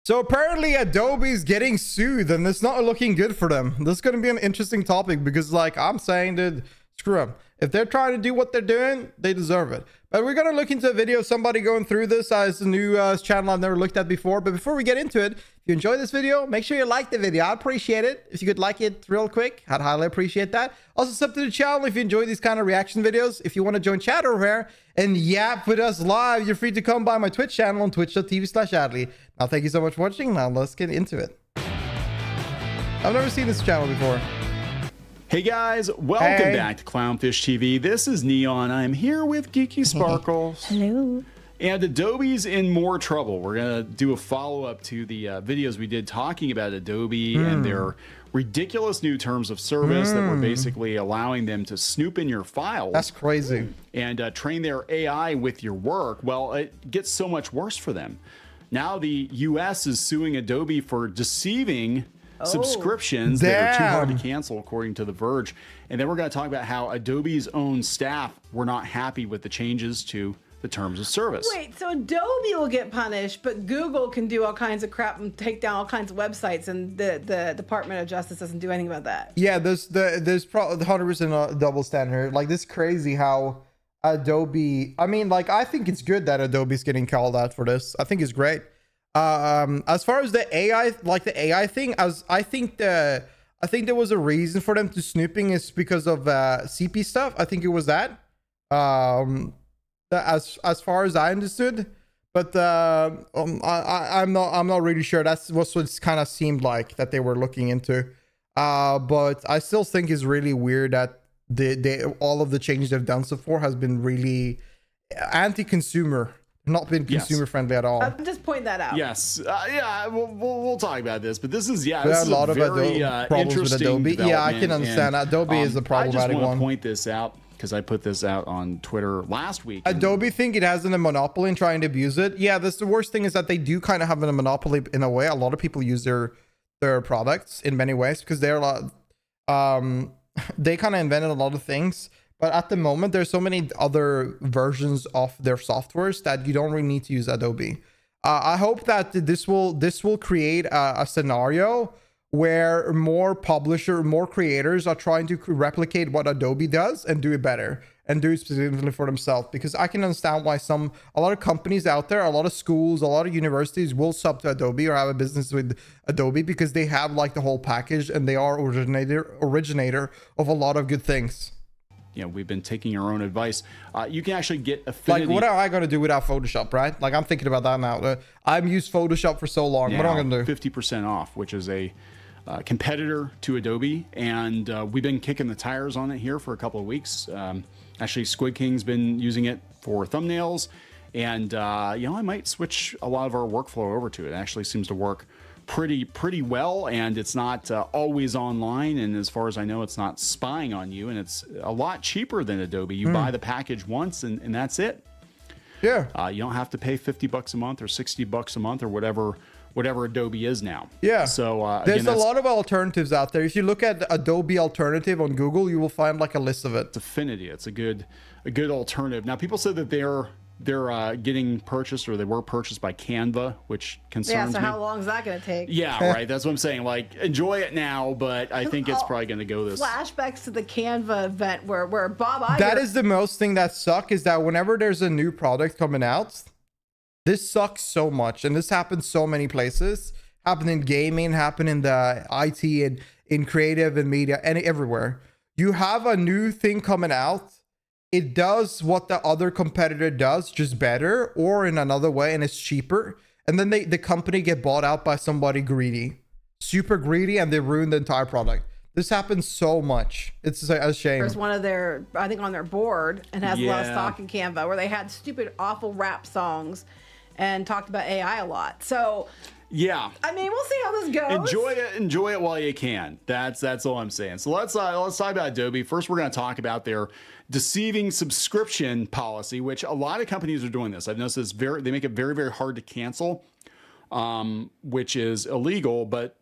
So apparently Adobe's getting sued and it's not looking good for them. This is going to be an interesting topic because like I'm saying that screw them. If they're trying to do what they're doing, they deserve it. But we're going to look into a video of somebody going through this as a new channel I've never looked at before. But before we get into it, if you enjoy this video, make sure you like the video. I'd appreciate it. If you could like it real quick, I'd highly appreciate that. Also, sub to the channel if you enjoy these kind of reaction videos. If you want to join chat over here and yap with us live, you're free to come by my Twitch channel on twitch.tv/Adley. Now, thank you so much for watching. Now, let's get into it. I've never seen this channel before. Hey guys, welcome back to Clownfish TV. This is Neon. I'm here with Geeky Sparkles. Hello. And Adobe's in more trouble. We're going to do a follow-up to the videos we did talking about Adobe and their ridiculous new terms of service that were basically allowing them to snoop in your files. That's crazy. And train their AI with your work. Well, it gets so much worse for them. Now the US is suing Adobe for deceiving subscriptions that are too hard to cancel, according to The Verge. And then we're going to talk about how Adobe's own staff were not happy with the changes to the terms of service. Wait, so Adobe will get punished, but Google can do all kinds of crap and take down all kinds of websites, and the Department of Justice doesn't do anything about that. Yeah, there's probably 100% a double standard. Like, this is crazy how Adobe, I mean, like, I think it's good that Adobe's getting called out for this. I think it's great. As far as the AI, like the AI thing, I think there was a reason for them to snooping is because of CP stuff. I think it was that. As far as I understood, but I'm not really sure. That's what it kind of seemed like that they were looking into. But I still think it's really weird that all of the changes they've done so far has been really anti-consumer. Not been consumer friendly at all. I'll just point that out. Yes, yeah, we'll talk about this, but this is There are a lot of problems with Adobe. Yeah, I can understand. Adobe is the problematic one. I just want to point this out because I put this out on Twitter last week. Adobe think it has a monopoly and trying to abuse it. Yeah, that's the worst thing is that they do kind of have a monopoly in a way. A lot of people use their products in many ways because they're they kind of invented a lot of things. But at the moment, there's so many other versions of their softwares that you don't really need to use Adobe. I hope that this will create a scenario where more creators are trying to replicate what Adobe does and do it better and do it specifically for themselves. Because I can understand why a lot of companies out there, a lot of schools, a lot of universities will sub to Adobe or have a business with Adobe because they have like the whole package and they are originator of a lot of good things. You know, we've been taking our own advice. You can actually get affinity. Like, what am I going to do without Photoshop, right? Like, I'm thinking about that now. I've used Photoshop for so long. What am I going to do? 50% off, which is a competitor to Adobe. And we've been kicking the tires on it here for a couple of weeks. Actually, Squid King's been using it for thumbnails. And, you know, I might switch a lot of our workflow over to it. It actually seems to work pretty well, and it's not always online, and as far as I know, it's not spying on you, and it's a lot cheaper than Adobe. You buy the package once and that's it. Yeah. You don't have to pay 50 bucks a month or 60 bucks a month or whatever Adobe is now. Yeah. So there's a lot of alternatives out there. If you look at Adobe alternative on Google, you will find like a list of it. It's Affinity. It's a good alternative. Now, people said that they're getting purchased, or they were purchased by Canva, which concerns me. How long is that going to take? Yeah, right. That's what I'm saying. Like, enjoy it now, but I think it's probably going to go this. Flashbacks to the Canva event where Bob Iger... That is the most thing that sucks, is that whenever there's a new product coming out, this sucks so much. And this happens so many places. Happened in gaming, happened in the IT and in creative and media and everywhere. You have a new thing coming out. It does what the other competitor does, just better or in another way, and it's cheaper. And then the company get bought out by somebody greedy, super greedy, and they ruin the entire product. This happens so much. It's a shame. There's one of their, I think, on their board, and has a lot of stock in Canva, where they had stupid, awful rap songs and talked about AI a lot. So yeah, I mean, we'll see how this goes. Enjoy it while you can. That's all I'm saying. So let's talk about Adobe. First, we're going to talk about their deceiving subscription policy, which a lot of companies are doing this. I've noticed they make it very, very hard to cancel, which is illegal. But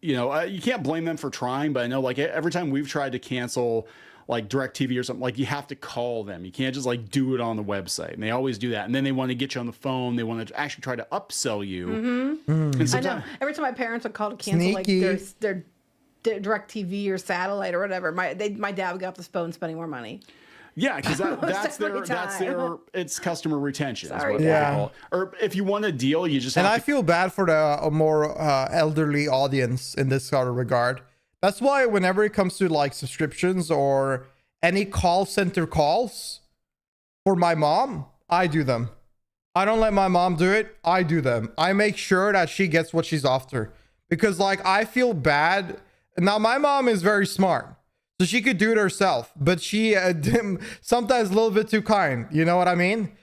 you know, you can't blame them for trying. But I know, like, every time we've tried to cancel like DirecTV or something, like you have to call them. You can't just like do it on the website. And they always do that. And then they want to get you on the phone. They want to actually try to upsell you. And I know. Every time my parents would call to cancel like their DirecTV or satellite or whatever, my dad would get off the phone spending more money. Yeah, because that's their it's customer retention. Sorry, is what they call it. Or if you want a deal, you just have I feel bad for the more elderly audience in this sort of regard. That's why whenever it comes to like subscriptions or any call center calls for my mom, I do them. I don't let my mom do it. I do them. I make sure that she gets what she's after, because like I feel bad. Now my mom is very smart, so she could do it herself, but she sometimes a little bit too kind. You know what I mean?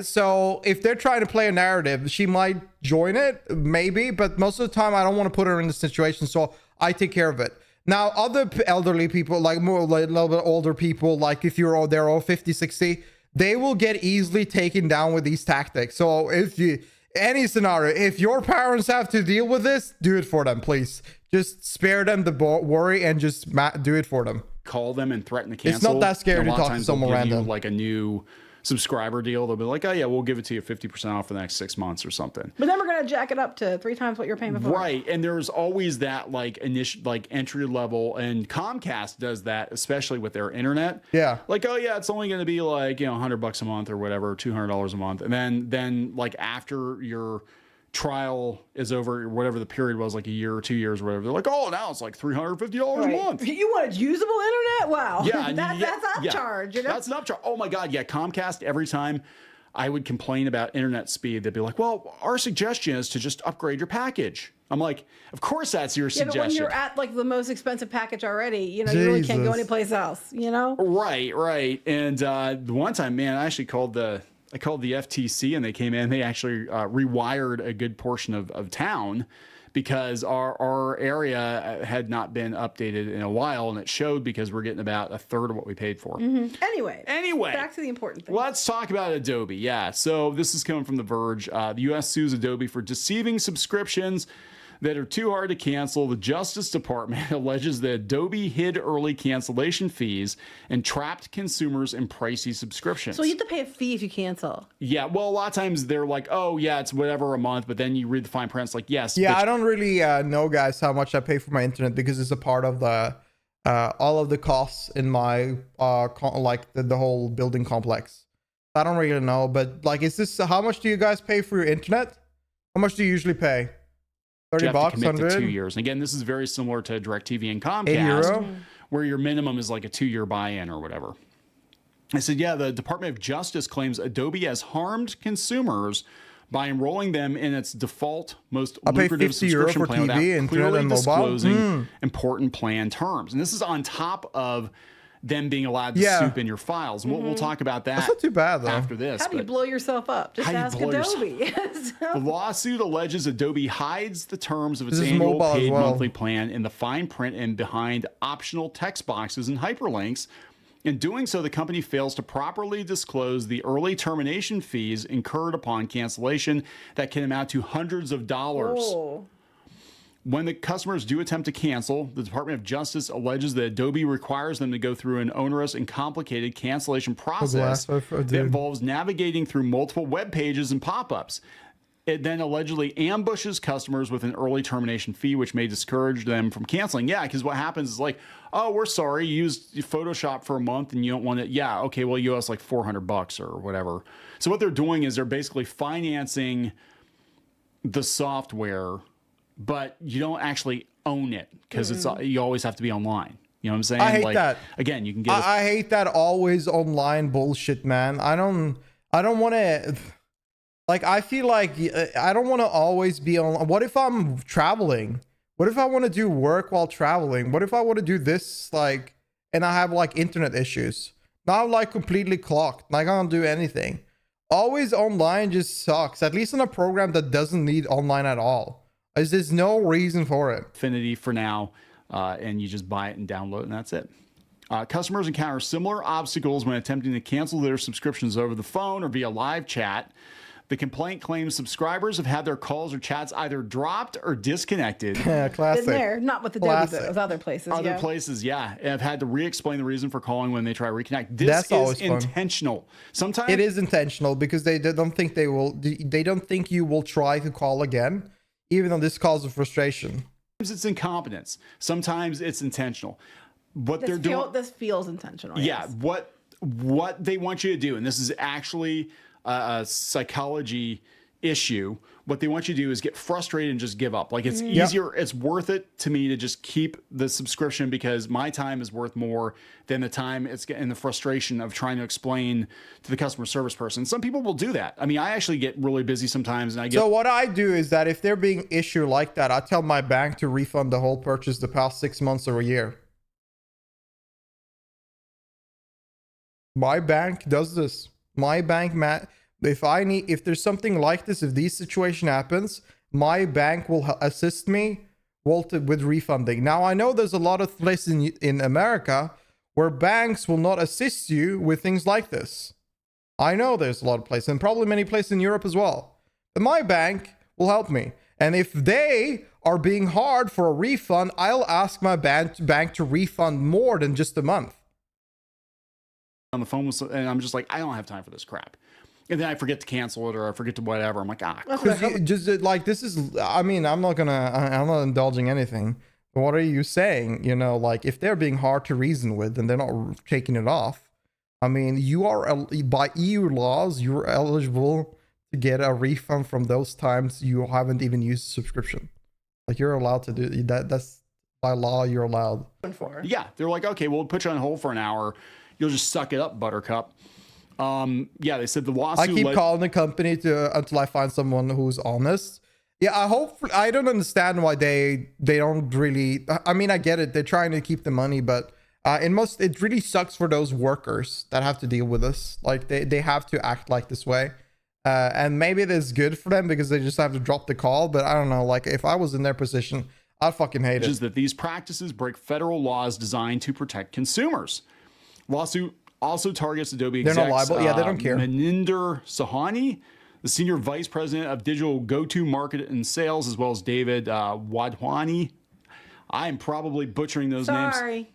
So if they're trying to play a narrative, she might join it, maybe, but most of the time I don't want to put her in the situation, so I take care of it. Now, other elderly people, like more like a little bit older people, like if you're they're all 50, 60, they will get easily taken down with these tactics. So if you, any scenario, if your parents have to deal with this, do it for them, please. Just spare them the worry and just do it for them. Call them and threaten to cancel. It's not that scary to talk to someone random. Like a new subscriber deal, they'll be like, oh yeah, we'll give it to you 50% off for the next 6 months or something. But then we're gonna jack it up to 3 times what you're paying before. Right, and there's always that like initial, like entry level, and Comcast does that, especially with their internet. Yeah. Like, oh yeah, it's only gonna be like, you know, $100 a month or whatever, $200 a month, and then like after your trial is over, or whatever the period was, like a year or 2 years or whatever, they're like, oh, now it's like $350 a month. You wanted usable internet? Wow. Yeah, that's upcharge. You know? That's an upcharge. Oh my God, yeah. Comcast, every time I would complain about internet speed, they'd be like, well, our suggestion is to just upgrade your package. I'm like, of course that's your suggestion. But when you're at like the most expensive package already, you know, you really can't go anyplace else, you know? Right. And the one time, man, I actually called the FTC, and they came in, they actually rewired a good portion of town, because our area had not been updated in a while, and it showed because we're getting about a third of what we paid for. Anyway, back to the important thing. Let's talk about Adobe. Yeah, so this is coming from The Verge. The U.S. sues Adobe for deceiving subscriptions that are too hard to cancel. The Justice Department alleges that Adobe hid early cancellation fees and trapped consumers in pricey subscriptions. So you have to pay a fee if you cancel. Yeah, well, a lot of times they're like, oh, yeah, it's whatever a month, but then you read the fine print, it's like, yes. Yeah, I don't really know, guys, how much I pay for my internet, because it's a part of the all of the costs in my like the whole building complex. I don't really know, but like, is this, how much do you guys pay for your internet? How much do you usually pay? 30 bucks, 100? To 2 years. And again, this is very similar to DirecTV and Comcast, where your minimum is like a 2-year buy-in or whatever. I said, yeah, the Department of Justice claims Adobe has harmed consumers by enrolling them in its default most lucrative subscription plan without clearly disclosing important plan terms. And this is on top of them being allowed to soup in your files. And we'll talk about that. That's not too bad, though. After this. How do you blow yourself up? Just ask Adobe. The lawsuit alleges Adobe hides the terms of its annual paid monthly plan in the fine print and behind optional text boxes and hyperlinks. In doing so, the company fails to properly disclose the early termination fees incurred upon cancellation that can amount to hundreds of dollars. Oh. When the customers do attempt to cancel, the Department of Justice alleges that Adobe requires them to go through an onerous and complicated cancellation process that involves navigating through multiple web pages and pop-ups. It then allegedly ambushes customers with an early termination fee, which may discourage them from canceling. Yeah, because what happens is like, oh, we're sorry, you used Photoshop for a month and you don't want it. Yeah, okay, well, you owe us like $400 or whatever. So what they're doing is they're basically financing the software, but you don't actually own it, because it's you always have to be online. You know what I'm saying? I hate that. Again, you can get. I hate that always online bullshit, man. I don't want to. Like, I feel like I don't want to always be on. What if I'm traveling? What if I want to do work while traveling? What if I want to do this, like, and I have like internet issues? Now I'm like completely clocked. Like, I can't do anything. Always online just sucks. At least in a program that doesn't need online at all. There's no reason for it. Affinity for now, and you just buy it and download it, and that's it. Customers encounter similar obstacles when attempting to cancel their subscriptions over the phone or via live chat. The complaint claims subscribers have had their calls or chats either dropped or disconnected. Yeah, classic. Been there, not with Adobe, but with other places. Other places, yeah, have had to re-explain the reason for calling when they try to reconnect. This That's always is intentional. Sometimes it is intentional because they don't think they will. They don't think you will try to call again, even though this causes frustration. Sometimes it's incompetence. Sometimes it's intentional. What they're doing. This feels intentional. Yeah. Yes. What they want you to do, and this is actually a psychology issue. What they want you to do is get frustrated and just give up. Like it's easier. It's worth it to me to just keep the subscription because my time is worth more than the time it's getting the frustration of trying to explain to the customer service person. Some people will do that. I mean, I actually get really busy sometimes and I get. So what I do is that if they're being issued like that, I tell my bank to refund the whole purchase the past 6 months or a year. My bank does this. My bank, if there's something like this, if this situation happens, my bank will assist me with refunding. Now, I know there's a lot of places in America where banks will not assist you with things like this. I know there's a lot of places, and probably many places in Europe as well. But my bank will help me. And if they are being hard for a refund, I'll ask my bank to refund more than just a month. On the phone with, and I'm just like, I don't have time for this crap. And then I forget to cancel it or I forget to whatever. I'm like, just like this is, I mean, I'm not indulging anything. But what are you saying? You know, like if they're being hard to reason with and they're not taking it off, I mean, you are, by EU laws, you're eligible to get a refund from those times you haven't even used a subscription. Like you're allowed to do that. That's by law, you're allowed. Yeah. They're like, okay, we'll put you on hold for an hour. You'll just suck it up, buttercup. Yeah, they said the lawsuit. I keep calling the company until I find someone who's honest. Yeah, I don't understand why they don't really. I mean, I get it. They're trying to keep the money, but it really sucks for those workers that have to deal with this. Like they have to act like this way. And maybe it is good for them because they just have to drop the call. But I don't know. Like if I was in their position, I'd fucking hate it. Is that these practices break federal laws designed to protect consumers. Lawsuit also targets Adobe execs. They're not liable. Yeah, they don't care. Maninder Sahani, the senior vice president of digital go-to market and sales, as well as David Wadhwani. I am probably butchering those names.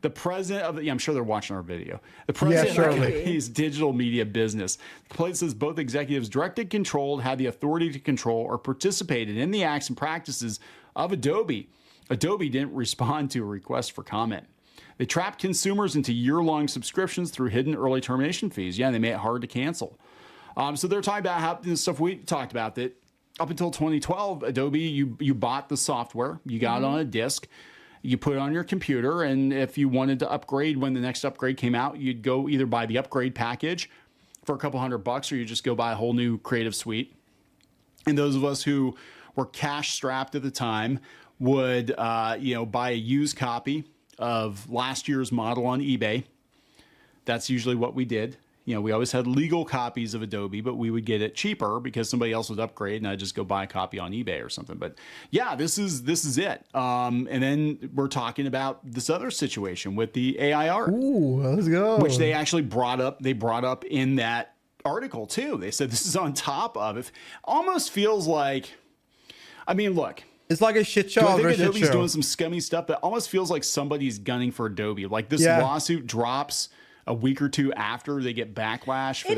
The president of, I'm sure they're watching our video. The president of Adobe's digital media business. The complaint says both executives directed, controlled, had the authority to control, or participated in the acts and practices of Adobe. Adobe didn't respond to a request for comment. They trapped consumers into year-long subscriptions through hidden early termination fees. Yeah, they made it hard to cancel. So they're talking about how the stuff we talked about, that up until 2012, Adobe, you bought the software, you got it on a disk, you put it on your computer, and if you wanted to upgrade when the next upgrade came out, you'd go either buy the upgrade package for a couple $100, or you just go buy a whole new Creative Suite. And those of us who were cash strapped at the time would, buy a used copy of last year's model on eBay. That's usually what we did. You know, we always had legal copies of Adobe, but we would get it cheaper because somebody else would upgrade and I'd just go buy a copy on eBay or something. But yeah, this is it. And then we're talking about this other situation with the AI art. Ooh, let's go. Which they actually brought up. They brought up in that article too. They said this is on top of it. Almost feels like, I mean, look. It's like a shit show. I think Adobe's doing some scummy stuff that almost feels like somebody's gunning for Adobe. Like this lawsuit drops a week or two after they get backlash for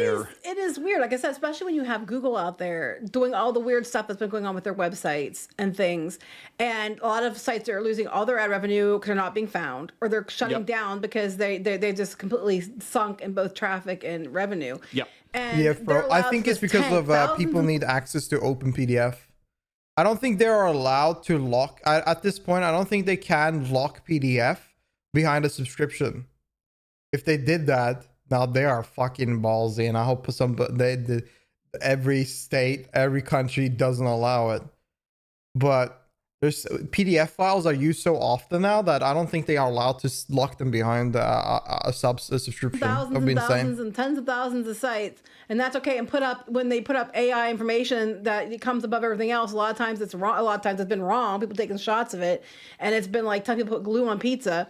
It is weird. Like I said, especially when you have Google out there doing all the weird stuff that's been going on with their websites and things. And a lot of sites are losing all their ad revenue because they're not being found, or they're shutting down because they just completely sunk in both traffic and revenue. Yep. And bro. I think it's because of people need access to open PDF. I don't think they are allowed to lock at this point. I don't think they can lock PDF behind a subscription. If they did that, now they are fucking ballsy, and I hope every state, every country doesn't allow it. But there's PDF files are used so often now that I don't think they are allowed to lock them behind a subscription. Thousands and tens of thousands of sites, and that's okay. And when they put up AI information that it comes above everything else, a lot of times it's wrong. A lot of times it's been wrong. People taking shots of it, and it's been like telling people to put glue on pizza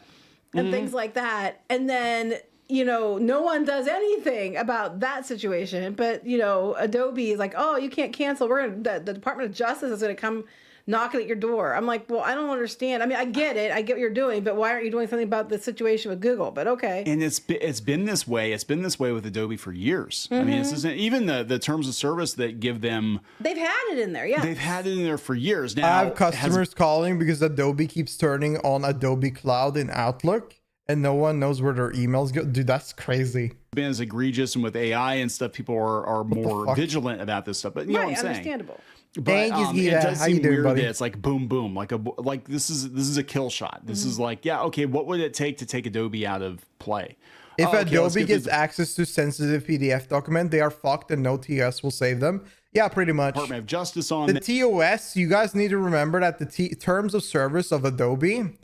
and things like that. And then you know, no one does anything about that situation. But, you know, Adobe is like, oh, you can't cancel. The Department of Justice is going to come knocking at your door. I'm like, well, I don't understand. I mean, I get it. I get what you're doing, but why aren't you doing something about the situation with Google? But okay. And it's been this way. It's been this way with Adobe for years. I mean, this isn't even the terms of service that give them. They've had it in there. Yeah. They've had it in there for years now. I have customers calling because Adobe keeps turning on Adobe Cloud in Outlook and no one knows where their emails go. Dude, that's crazy. Been as egregious, and with AI and stuff, people are more vigilant about this stuff. But you know what I'm saying? Understandable. But Thank you, it does How you seem doing, weird buddy? that it's like boom, boom, like this is a kill shot. This is like, yeah, okay, what would it take to take Adobe out of play? If Okay, Adobe gets access to sensitive PDF document, they are fucked and no TOS will save them. Yeah, pretty much. Department of Justice on The TOS, you guys need to remember that the terms of service of Adobe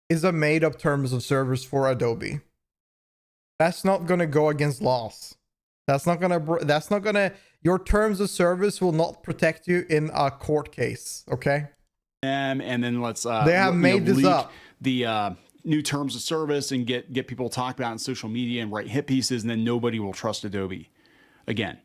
is a made-up terms of service for Adobe. That's not gonna go against laws. That's not gonna. Your terms of service will not protect you in a court case. Okay. and then let's they have made this up. The new terms of service and get people to talk about it on social media and write hit pieces, and then nobody will trust Adobe again.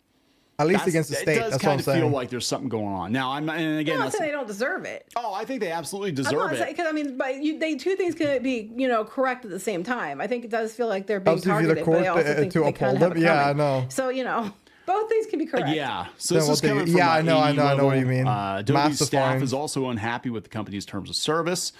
At least against the state. It does That's kind what I'm of feel saying. like there's something going on. Now, I'm not saying they don't deserve it. Oh, I think they absolutely deserve it. Because I mean, but they two things can be, you know, correct at the same time. I think it does feel like they're being targeted, but I also think they kind of have it Yeah, I coming. know. So, you know, both things can be correct. Yeah. So this is coming from I know what you mean. Adobe's staff Massifying. is also unhappy with the company's terms of service.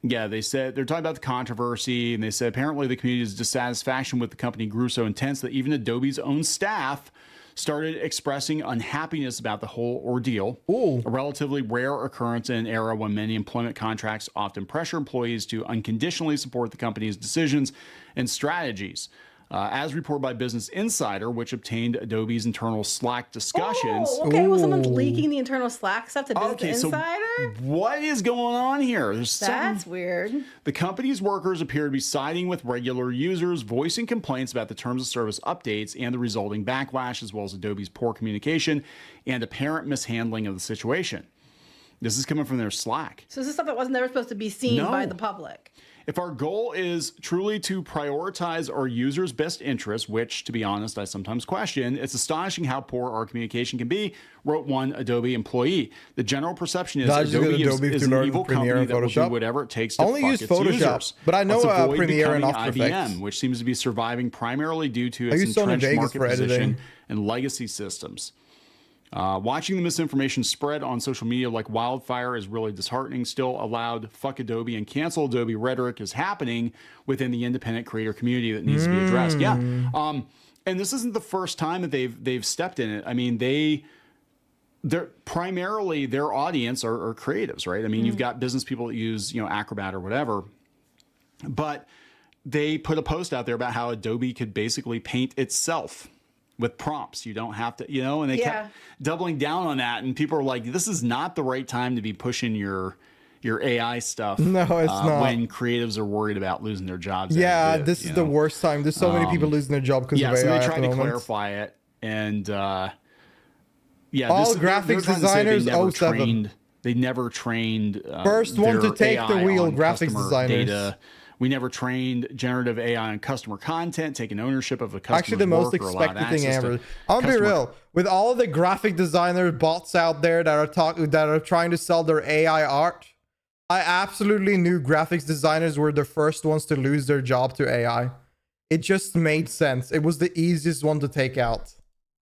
Yeah, they said they're talking about the controversy, and they said apparently the community's dissatisfaction with the company grew so intense that even Adobe's own staff started expressing unhappiness about the whole ordeal. Ooh. A relatively rare occurrence in an era when many employment contracts often pressure employees to unconditionally support the company's decisions and strategies. As reported by Business Insider, which obtained Adobe's internal Slack discussions. Oh, okay. Well, someone's leaking the internal Slack stuff to Business Insider? So what is going on here? That's weird. The company's workers appear to be siding with regular users, voicing complaints about the terms of service updates and the resulting backlash, as well as Adobe's poor communication and apparent mishandling of the situation. This is coming from their Slack. So this is stuff that wasn't never supposed to be seen by the public. If our goal is truly to prioritize our users' best interests, which, to be honest, I sometimes question, it's astonishing how poor our communication can be, wrote one Adobe employee. The general perception is Adobe is an evil company that will do whatever it takes to fuck its users. But I know Let's avoid Premiere and becoming After Effects. IBM, which seems to be surviving primarily due to its entrenched market position and legacy systems. Watching the misinformation spread on social media like wildfire is really disheartening. Still, a loud fuck Adobe and cancel Adobe rhetoric is happening within the independent creator community that needs to be addressed. Yeah. And this isn't the first time that they've stepped in it. I mean, they're primarily their audience are creatives, right? I mean, you've got business people that use, you know, Acrobat or whatever, but they put a post out there about how Adobe could basically paint itself with prompts. You don't have to, you know, and they kept doubling down on that. And people are like, this is not the right time to be pushing your AI stuff. No, it's not. When creatives are worried about losing their jobs. Yeah, this is the worst time. There's so many people losing their job because of AI. So they tried to clarify it. And all graphics designers, they never trained first one to take AI the wheel, on graphics designers. Data. We never trained generative AI on customer content, taking ownership of the customer's Actually, the most expected thing ever. I'll be real. With all of the graphic designer bots out there that are trying to sell their AI art, I absolutely knew graphics designers were the first ones to lose their job to AI. It just made sense. It was the easiest one to take out.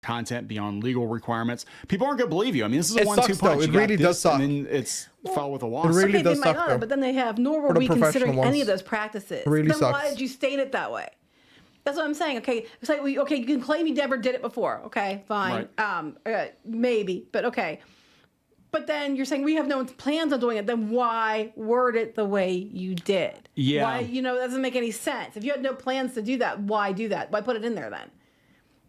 Content beyond legal requirements. People aren't going to believe you. I mean, this is a 1-2 punch. It really does suck. And then it's followed with a lawsuit. It really does suck, but then they have, nor were we considering any of those practices. It really then sucks. Why did you state it that way? That's what I'm saying. Okay, it's like okay, you can claim you never did it before. Okay, fine. Right. Maybe, but okay. But then you're saying we have no plans on doing it. Then why word it the way you did? Yeah. Why, you know, that doesn't make any sense. If you had no plans to do that, why do that? Why put it in there then?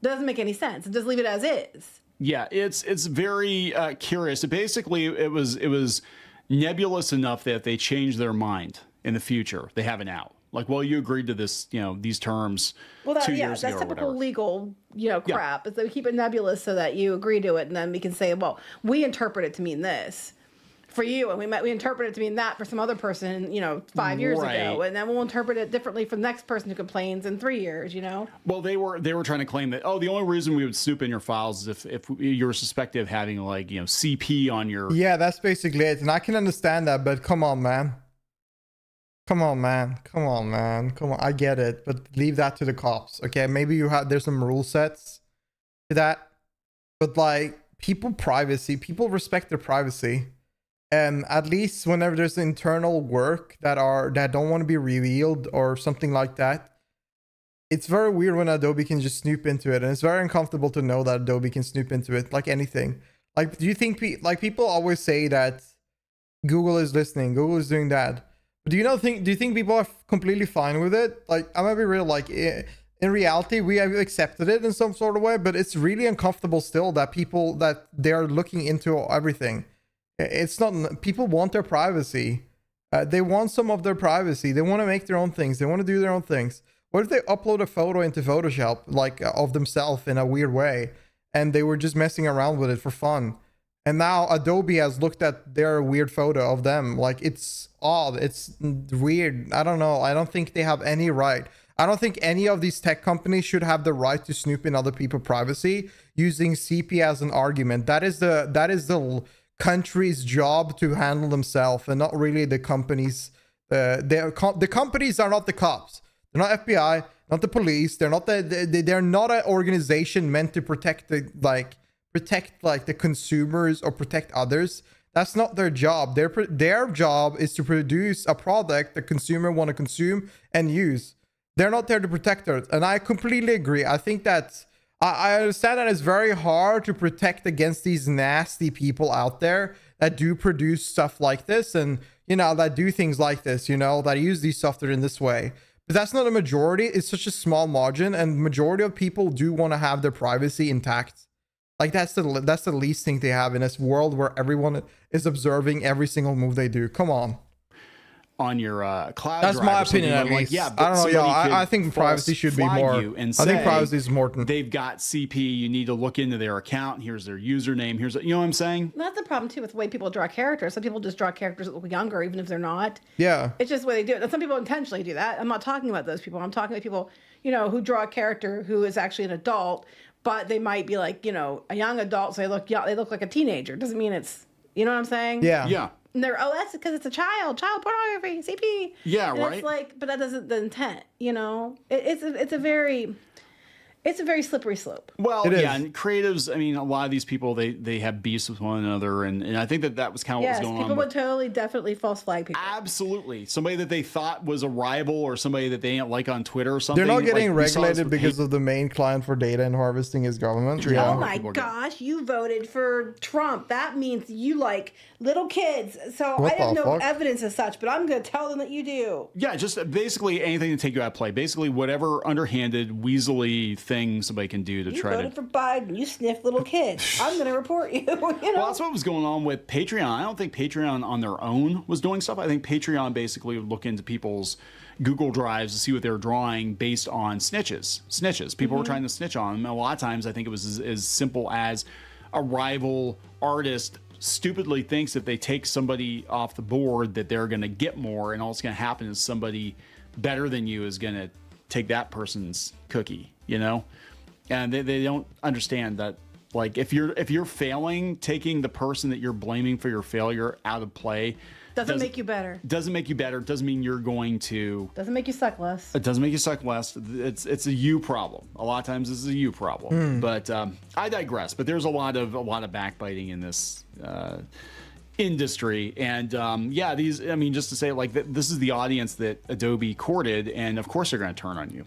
Doesn't make any sense. Just leave it as is. Yeah, it's very curious. Basically, it was nebulous enough that they changed their mind in the future. They have it out. Like, well, you agreed to this, you know, these terms 2 years ago. That's typical legal, you know, crap. Is that we keep it nebulous so that you agree to it, and then we can say, well, we interpret it to mean this. for you, and we interpret it to mean that for some other person, you know, 5 years ago, and then we'll interpret it differently for the next person who complains in 3 years, you know. Well, they were trying to claim that, oh, the only reason we would snoop in your files is if you were suspected of having, like, you know, CP on your... Yeah, that's basically it, and I can understand that, but come on, man. Come on, man. Come on, man. Come on. I get it, but leave that to the cops, okay? Maybe there's some rule sets to that, but like, people respect their privacy. And at least whenever there's internal work that don't want to be revealed or something like that, it's very weird when Adobe can just snoop into it, and it's very uncomfortable to know that Adobe can snoop into it like anything. Like, do you think people always say that Google is listening, Google is doing that? But do you think people are completely fine with it? Like, I'm gonna be real, like in reality, we have accepted it in some sort of way, but it's really uncomfortable still that they're looking into everything. It's not, people want their privacy. They want some of their privacy. They want to make their own things. They want to do their own things. What if they upload a photo into Photoshop, like of themselves in a weird way, and they were just messing around with it for fun? And now Adobe has looked at their weird photo of them. Like, it's odd. It's weird. I don't know. I don't think they have any right. I don't think any of these tech companies should have the right to snoop in other people's privacy using CP as an argument. That is the country's job to handle themselves, and not really the companies. The companies are not the cops. They're not FBI, not the police. They're not they're not an organization meant to protect the consumers or protect others. That's not their job. Their job is to produce a product the consumer want to consume and use. They're not there to protect us, and I completely agree. I think that I understand that it's very hard to protect against these nasty people out there that do produce stuff like this, and, you know, that do things like this, you know, that use these software in this way. But that's not a majority. It's such a small margin, and majority of people do want to have their privacy intact. Like, that's the least thing they have in this world where everyone is observing every single move they do. Come on. On your cloud that's drive my opinion, at least. Like, yeah, I don't know. Yeah, I think privacy should be more. I think privacy is important. They've got CP. You need to look into their account. Here's their username. Here's, you know what I'm saying? That's the problem too with the way people draw characters. Some people just draw characters that look younger, even if they're not. Yeah, it's just the way they do it. And some people intentionally do that. I'm not talking about those people. I'm talking about people, you know, who draw a character who is actually an adult, but they might be like, you know, a young adult, so they look like a teenager. Doesn't mean it's, you know what I'm saying? Yeah. Yeah. And they're, oh, that's because it's a child pornography, CP. Yeah, and right. It's like, but that doesn't the intent, you know. It's a very slippery slope. Well, yeah, and creatives, I mean, a lot of these people, they have beefs with one another, and I think that was kind of what was going on. Yes, people would totally, definitely false flag people. Absolutely. Somebody that they thought was a rival or somebody that they didn't like on Twitter or something. They're not getting regulated because of the main client for data and harvesting is government. Yeah. Oh my gosh, you voted for Trump. That means you like little kids. So I have no evidence as such, but I'm going to tell them that you do. Yeah, just basically anything to take you out of play. Basically, whatever underhanded, weaselly thing somebody can do to try to... You voted for Biden. You sniff little kids. I'm going to report you. You know? Well, that's what was going on with Patreon. I don't think Patreon on their own was doing stuff. I think Patreon basically would look into people's Google Drives to see what they were drawing based on snitches. People were trying to snitch on them. And a lot of times, I think it was as simple as a rival artist stupidly thinks if they take somebody off the board that they're going to get more, and all that's going to happen is somebody better than you is going to take that person's cookie, you know? And they don't understand that, like, if you're failing, taking the person that you're blaming for your failure out of play doesn't make you better. Doesn't make you better. Doesn't mean you're going to... Doesn't make you suck less. It doesn't make you suck less. It's a you problem. A lot of times this is a you problem. But I digress. But there's a lot of backbiting in this industry. And yeah, I mean, just to say, like, this is the audience that Adobe courted, and of course they're going to turn on you.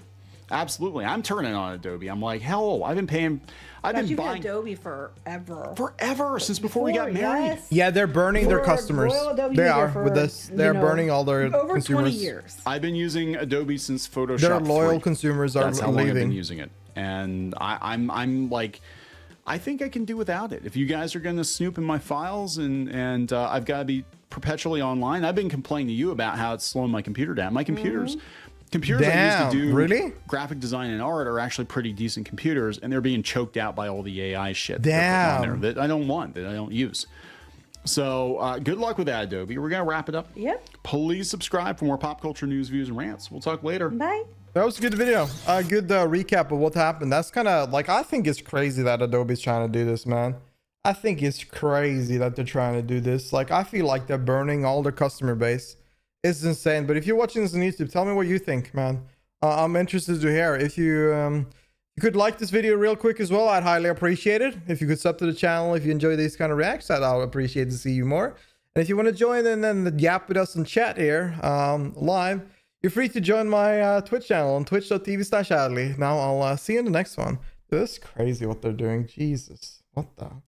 Absolutely. I'm turning on Adobe. I'm like, hell, I've been buying Adobe forever. Forever, since before we got married. Yes. Yeah, they're burning their customers. They are with this. They're burning all their over consumers. 20 years. I've been using Adobe since Photoshop. Their loyal 3. consumers are That's how long I've leaving. been using it, and I'm like, I think I can do without it. If you guys are going to snoop in my files and I've got to be perpetually online, I've been complaining to you about how it's slowing my computer down. My computers I used to do graphic design and art are actually pretty decent computers, and they're being choked out by all the AI shit that I don't want, that I don't use. So good luck with that, Adobe. We're going to wrap it up. Yep. Please subscribe for more pop culture news, views, and rants. We'll talk later. Bye. That was a good video. A good recap of what happened. That's kind of like, I think it's crazy that Adobe's trying to do this, man. I think it's crazy that they're trying to do this. Like, I feel like they're burning all their customer base. It's insane. But if you're watching this on YouTube, tell me what you think, man. I'm interested to hear. If you could like this video real quick as well, I'd highly appreciate it. If you could sub to the channel, if you enjoy these kind of reacts, I'd appreciate to see you more. And if you want to join in and yap with us in chat here live, you're free to join my Twitch channel on twitch.tv/Adley. Now I'll see you in the next one. This is crazy what they're doing. Jesus, what the